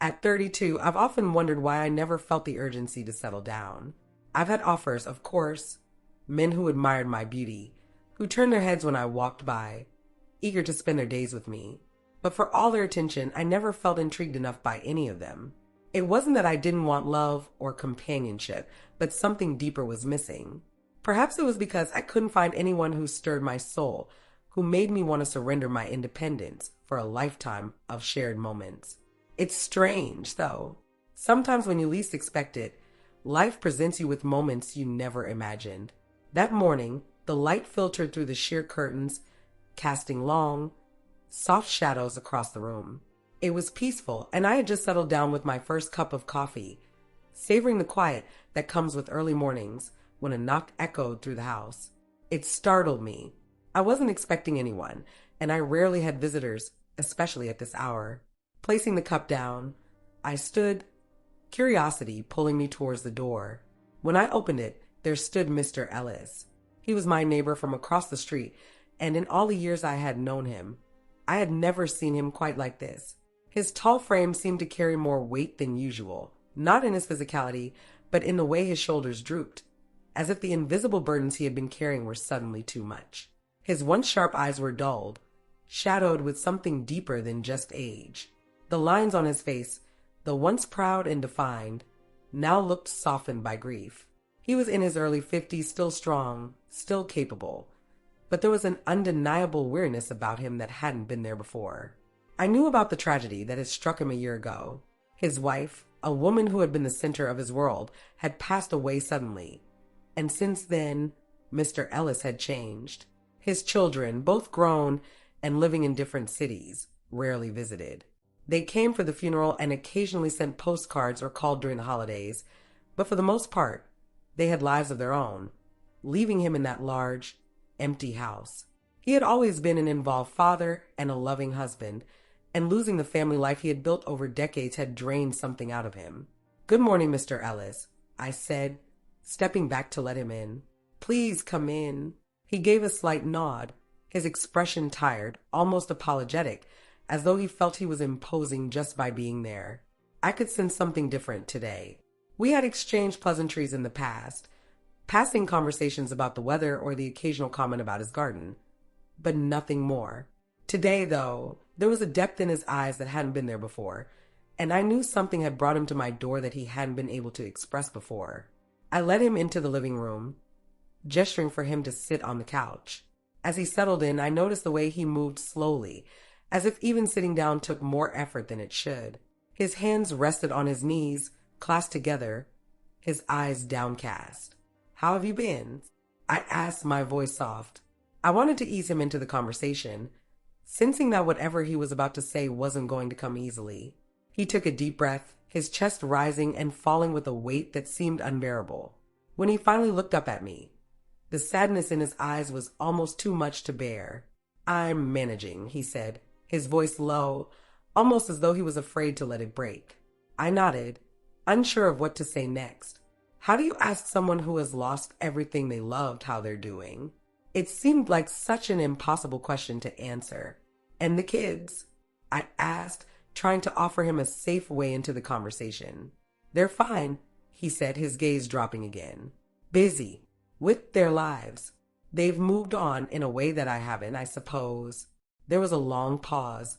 At 32, I've often wondered why I never felt the urgency to settle down. I've had offers, of course, men who admired my beauty, who turned their heads when I walked by, eager to spend their days with me. But for all their attention, I never felt intrigued enough by any of them. It wasn't that I didn't want love or companionship, but something deeper was missing. Perhaps it was because I couldn't find anyone who stirred my soul, who made me want to surrender my independence for a lifetime of shared moments. It's strange, though. Sometimes when you least expect it, life presents you with moments you never imagined. That morning, the light filtered through the sheer curtains, casting long, soft shadows across the room. It was peaceful, and I had just settled down with my first cup of coffee, savoring the quiet that comes with early mornings when a knock echoed through the house. It startled me. I wasn't expecting anyone, and I rarely had visitors, especially at this hour. Placing the cup down, I stood, curiosity pulling me towards the door. When I opened it, there stood Mr. Ellis. He was my neighbor from across the street, and in all the years I had known him, I had never seen him quite like this. His tall frame seemed to carry more weight than usual, not in his physicality, but in the way his shoulders drooped, as if the invisible burdens he had been carrying were suddenly too much. His once sharp eyes were dulled, shadowed with something deeper than just age. The lines on his face, though once proud and defined, now looked softened by grief. He was in his early 50s, still strong, still capable, but there was an undeniable weariness about him that hadn't been there before. I knew about the tragedy that had struck him a year ago. His wife, a woman who had been the center of his world, had passed away suddenly, and since then, Mr. Ellis had changed. His children, both grown and living in different cities, rarely visited. They came for the funeral and occasionally sent postcards or called during the holidays, but for the most part, they had lives of their own, leaving him in that large, empty house. He had always been an involved father and a loving husband, and losing the family life he had built over decades had drained something out of him. "Good morning, Mr. Ellis," I said, stepping back to let him in. "Please come in." He gave a slight nod, his expression tired, almost apologetic, as though he felt he was imposing just by being there. I could sense something different today. We had exchanged pleasantries in the past, passing conversations about the weather or the occasional comment about his garden, but nothing more. Today, though, there was a depth in his eyes that hadn't been there before, and I knew something had brought him to my door that he hadn't been able to express before. I led him into the living room, gesturing for him to sit on the couch. As he settled in, I noticed the way he moved slowly, as if even sitting down took more effort than it should. His hands rested on his knees, clasped together, his eyes downcast. "How have you been?" I asked, my voice soft. I wanted to ease him into the conversation, sensing that whatever he was about to say wasn't going to come easily. He took a deep breath, his chest rising and falling with a weight that seemed unbearable. When he finally looked up at me, the sadness in his eyes was almost too much to bear. "I'm managing," he said, his voice low, almost as though he was afraid to let it break. I nodded, unsure of what to say next. How do you ask someone who has lost everything they loved how they're doing? It seemed like such an impossible question to answer. "And the kids?" I asked, trying to offer him a safe way into the conversation. "They're fine," he said, his gaze dropping again. "Busy with their lives. They've moved on in a way that I haven't, I suppose." There was a long pause,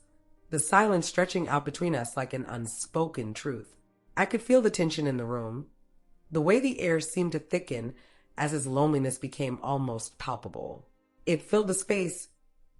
the silence stretching out between us like an unspoken truth. I could feel the tension in the room, the way the air seemed to thicken as his loneliness became almost palpable. It filled the space,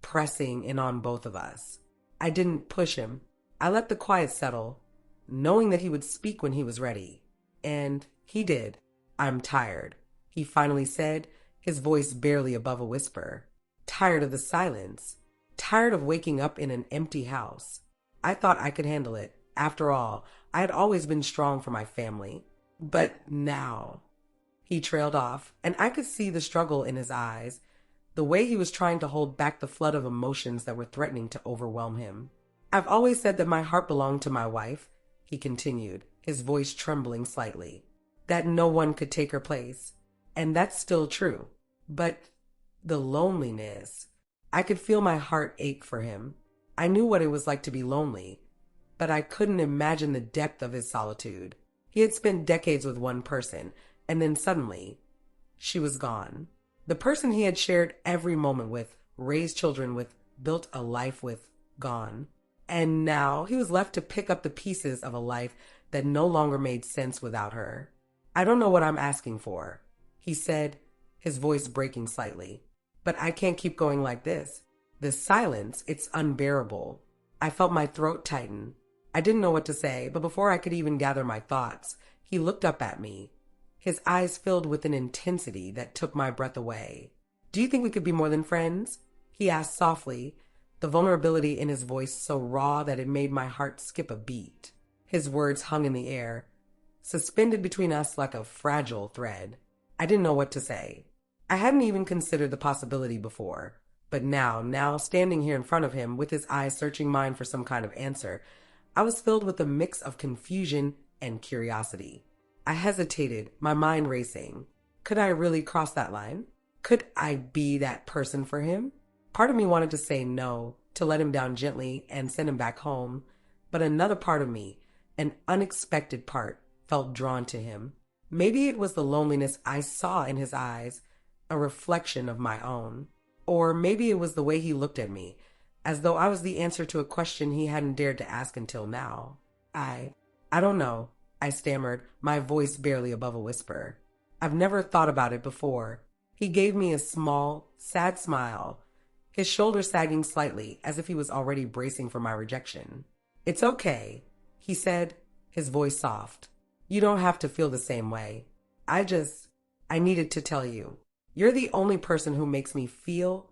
pressing in on both of us. I didn't push him. I let the quiet settle, knowing that he would speak when he was ready. And he did. "I'm tired," he finally said, his voice barely above a whisper. "Tired of the silence. Tired of waking up in an empty house." I thought I could handle it. After all, I had always been strong for my family. But now... He trailed off, and I could see the struggle in his eyes, the way he was trying to hold back the flood of emotions that were threatening to overwhelm him. "I've always said that my heart belonged to my wife," he continued, his voice trembling slightly, "that no one could take her place. And that's still true. But the loneliness... I could feel my heart ache for him. I knew what it was like to be lonely, but I couldn't imagine the depth of his solitude. He had spent decades with one person, and then suddenly, she was gone. The person he had shared every moment with, raised children with, built a life with, gone. And now he was left to pick up the pieces of a life that no longer made sense without her. I don't know what I'm asking for, he said, his voice breaking slightly. But I can't keep going like this. The silence, it's unbearable. I felt my throat tighten. I didn't know what to say, but before I could even gather my thoughts, he looked up at me. His eyes filled with an intensity that took my breath away. "Do you think we could be more than friends?" he asked softly, the vulnerability in his voice so raw that it made my heart skip a beat. His words hung in the air, suspended between us like a fragile thread. I didn't know what to say. I hadn't even considered the possibility before, but now, standing here in front of him with his eyes searching mine for some kind of answer, I was filled with a mix of confusion and curiosity. I hesitated, my mind racing. Could I really cross that line? Could I be that person for him? Part of me wanted to say no, to let him down gently and send him back home, but another part of me, an unexpected part, felt drawn to him. Maybe it was the loneliness I saw in his eyes, a reflection of my own. Or maybe it was the way he looked at me, as though I was the answer to a question he hadn't dared to ask until now. I don't know, I stammered, my voice barely above a whisper. I've never thought about it before. He gave me a small, sad smile, his shoulders sagging slightly as if he was already bracing for my rejection. "It's okay," he said, his voice soft. "You don't have to feel the same way. I needed to tell you. You're the only person who makes me feel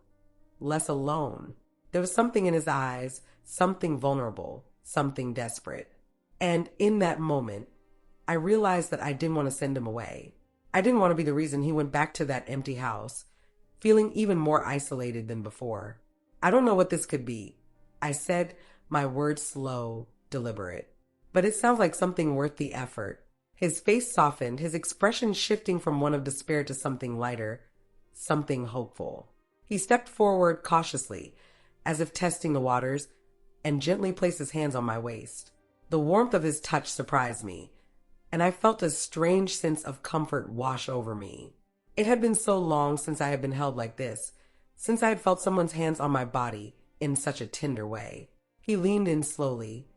less alone." There was something in his eyes, something vulnerable, something desperate. And in that moment, I realized that I didn't want to send him away. I didn't want to be the reason he went back to that empty house, feeling even more isolated than before. "I don't know what this could be," I said, my words slow, deliberate. "But it sounds like something worth the effort." His face softened, his expression shifting from one of despair to something lighter, something hopeful. He stepped forward cautiously, as if testing the waters, and gently placed his hands on my waist. The warmth of his touch surprised me, and I felt a strange sense of comfort wash over me. It had been so long since I had been held like this, since I had felt someone's hands on my body in such a tender way. He leaned in slowly,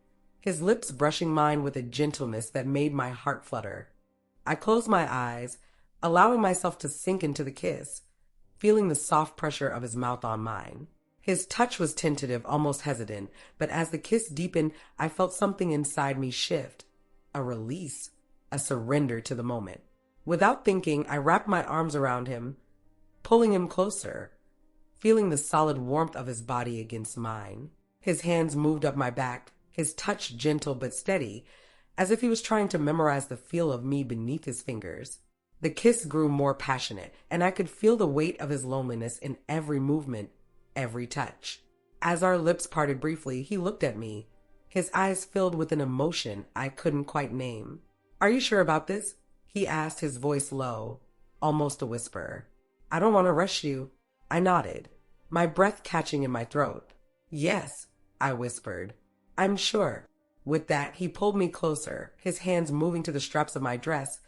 his lips brushing mine with a gentleness that made my heart flutter. I closed my eyes, allowing myself to sink into the kiss, feeling the soft pressure of his mouth on mine. His touch was tentative, almost hesitant, but as the kiss deepened, I felt something inside me shift, a release, a surrender to the moment. Without thinking, I wrapped my arms around him, pulling him closer, feeling the solid warmth of his body against mine. His hands moved up my back, his touch gentle but steady, as if he was trying to memorize the feel of me beneath his fingers. The kiss grew more passionate, and I could feel the weight of his loneliness in every movement, every touch. As our lips parted briefly, he looked at me, his eyes filled with an emotion I couldn't quite name. "Are you sure about this?" he asked, his voice low, almost a whisper. "I don't want to rush you." I nodded, my breath catching in my throat. "Yes," I whispered. "I'm sure." With that, he pulled me closer, his hands moving to the straps of my dress,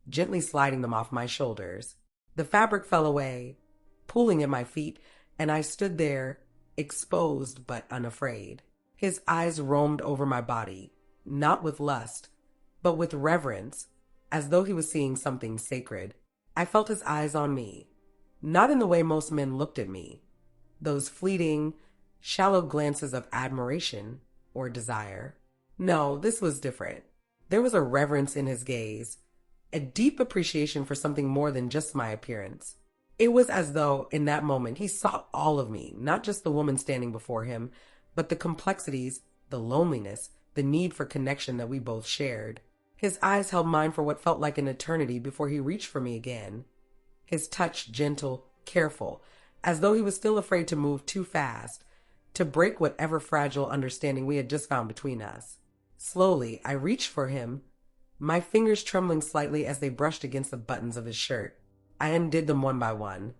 gently sliding them off my shoulders. The fabric fell away, pooling at my feet, and I stood there, exposed but unafraid. His eyes roamed over my body, not with lust, but with reverence, as though he was seeing something sacred. I felt his eyes on me, not in the way most men looked at me, those fleeting, shallow glances of admiration or desire. No, this was different. There was a reverence in his gaze, a deep appreciation for something more than just my appearance. It was as though, in that moment, he saw all of me, not just the woman standing before him, but the complexities, the loneliness, the need for connection that we both shared. His eyes held mine for what felt like an eternity before he reached for me again. His touch gentle, careful, as though he was still afraid to move too fast, to break whatever fragile understanding we had just found between us. Slowly, I reached for him, my fingers trembling slightly as they brushed against the buttons of his shirt. I undid them one by one,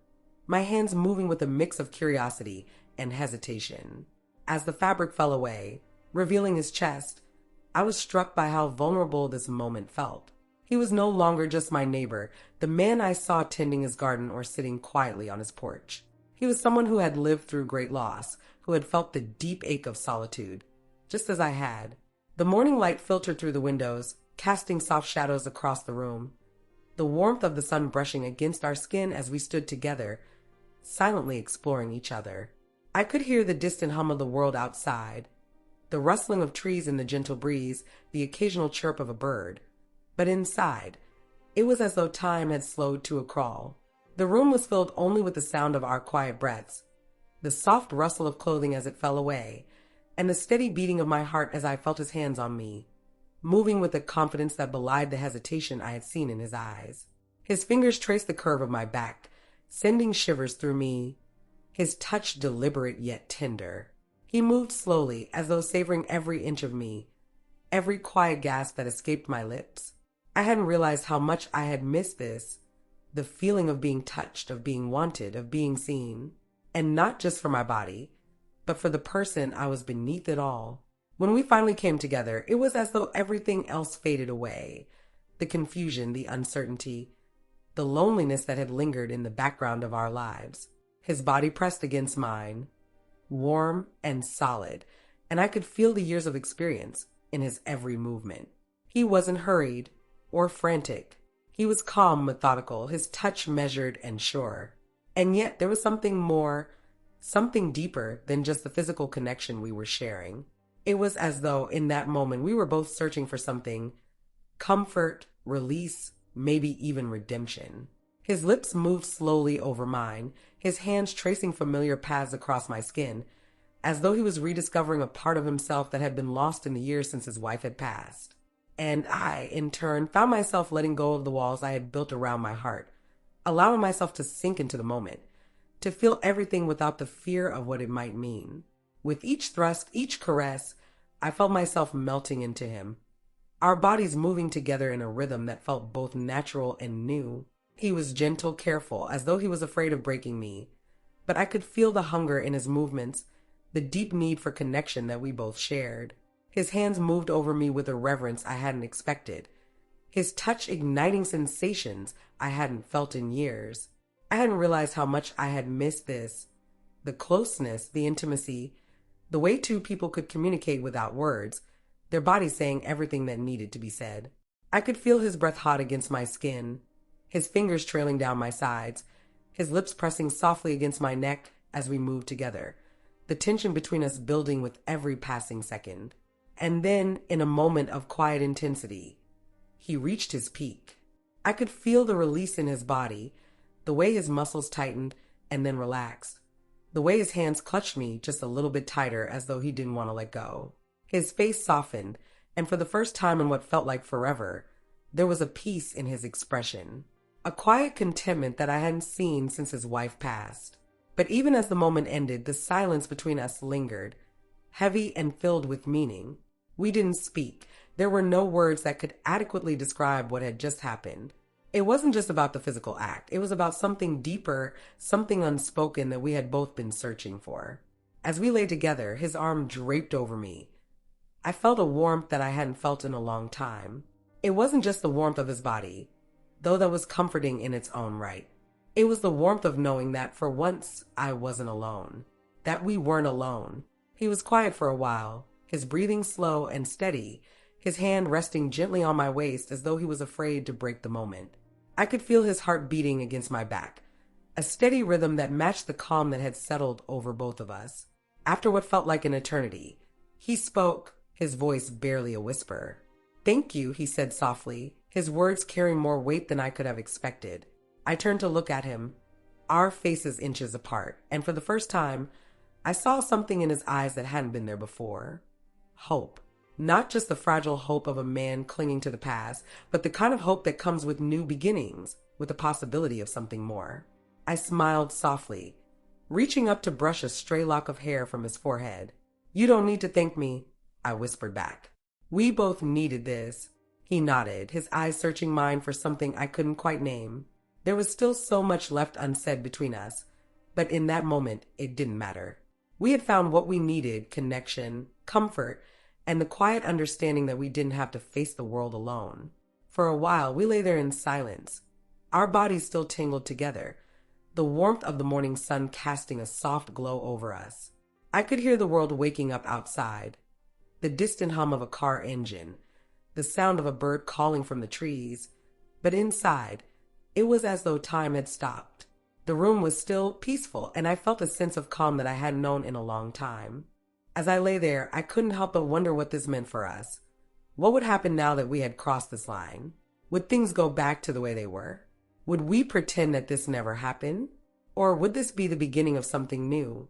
my hands moving with a mix of curiosity and hesitation. As the fabric fell away, revealing his chest, I was struck by how vulnerable this moment felt. He was no longer just my neighbor, the man I saw tending his garden or sitting quietly on his porch. He was someone who had lived through great loss, who had felt the deep ache of solitude, just as I had. The morning light filtered through the windows, casting soft shadows across the room, the warmth of the sun brushing against our skin as we stood together, silently exploring each other. I could hear the distant hum of the world outside, the rustling of trees in the gentle breeze, the occasional chirp of a bird. But inside, it was as though time had slowed to a crawl. The room was filled only with the sound of our quiet breaths, the soft rustle of clothing as it fell away, and the steady beating of my heart as I felt his hands on me, moving with a confidence that belied the hesitation I had seen in his eyes. His fingers traced the curve of my back, sending shivers through me, his touch deliberate yet tender. He moved slowly, as though savoring every inch of me, every quiet gasp that escaped my lips. I hadn't realized how much I had missed this, the feeling of being touched, of being wanted, of being seen. And not just for my body, but for the person I was beneath it all. When we finally came together, it was as though everything else faded away. The confusion, the uncertainty, the loneliness that had lingered in the background of our lives. His body pressed against mine, warm and solid, and I could feel the years of experience in his every movement. He wasn't hurried or frantic. He was calm, methodical, his touch measured and sure. And yet there was something more, something deeper than just the physical connection we were sharing. It was as though in that moment we were both searching for something: comfort, release, maybe even redemption. His lips moved slowly over mine, his hands tracing familiar paths across my skin, as though he was rediscovering a part of himself that had been lost in the years since his wife had passed. And I, in turn, found myself letting go of the walls I had built around my heart, allowing myself to sink into the moment, to feel everything without the fear of what it might mean. With each thrust, each caress, I felt myself melting into him, our bodies moving together in a rhythm that felt both natural and new. He was gentle, careful, as though he was afraid of breaking me, but I could feel the hunger in his movements, the deep need for connection that we both shared. His hands moved over me with a reverence I hadn't expected, his touch igniting sensations I hadn't felt in years. I hadn't realized how much I had missed this, the closeness, the intimacy, the way two people could communicate without words, their bodies saying everything that needed to be said. I could feel his breath hot against my skin, his fingers trailing down my sides, his lips pressing softly against my neck as we moved together, the tension between us building with every passing second. And then, in a moment of quiet intensity, he reached his peak. I could feel the release in his body, the way his muscles tightened and then relaxed, the way his hands clutched me just a little bit tighter as though he didn't want to let go. His face softened, and for the first time in what felt like forever, there was a peace in his expression, a quiet contentment that I hadn't seen since his wife passed. But even as the moment ended, the silence between us lingered, heavy and filled with meaning. We didn't speak. There were no words that could adequately describe what had just happened. It wasn't just about the physical act. It was about something deeper, something unspoken that we had both been searching for. As we lay together, his arm draped over me. I felt a warmth that I hadn't felt in a long time. It wasn't just the warmth of his body, though that was comforting in its own right. It was the warmth of knowing that for once I wasn't alone, that we weren't alone. He was quiet for a while, his breathing slow and steady, his hand resting gently on my waist as though he was afraid to break the moment. I could feel his heart beating against my back, a steady rhythm that matched the calm that had settled over both of us. After what felt like an eternity, he spoke, his voice barely a whisper. "Thank you," he said softly, his words carrying more weight than I could have expected. I turned to look at him, our faces inches apart, and for the first time, I saw something in his eyes that hadn't been there before. Hope. Not just the fragile hope of a man clinging to the past, but the kind of hope that comes with new beginnings, with the possibility of something more. I smiled softly, reaching up to brush a stray lock of hair from his forehead. "You don't need to thank me," I whispered back. "We both needed this." He nodded, his eyes searching mine for something I couldn't quite name. There was still so much left unsaid between us, but in that moment, it didn't matter. We had found what we needed: connection, comfort, and the quiet understanding that we didn't have to face the world alone. For a while, we lay there in silence, our bodies still tangled together, the warmth of the morning sun casting a soft glow over us. I could hear the world waking up outside, the distant hum of a car engine, the sound of a bird calling from the trees. But inside, it was as though time had stopped. The room was still peaceful, and I felt a sense of calm that I hadn't known in a long time. As I lay there, I couldn't help but wonder what this meant for us. What would happen now that we had crossed this line? Would things go back to the way they were? Would we pretend that this never happened? Or would this be the beginning of something new?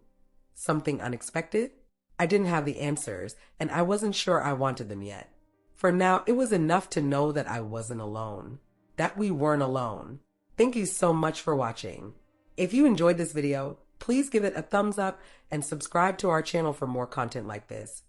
Something unexpected? I didn't have the answers, and I wasn't sure I wanted them yet. For now, it was enough to know that I wasn't alone. That we weren't alone. Thank you so much for watching. If you enjoyed this video, please give it a thumbs up and subscribe to our channel for more content like this.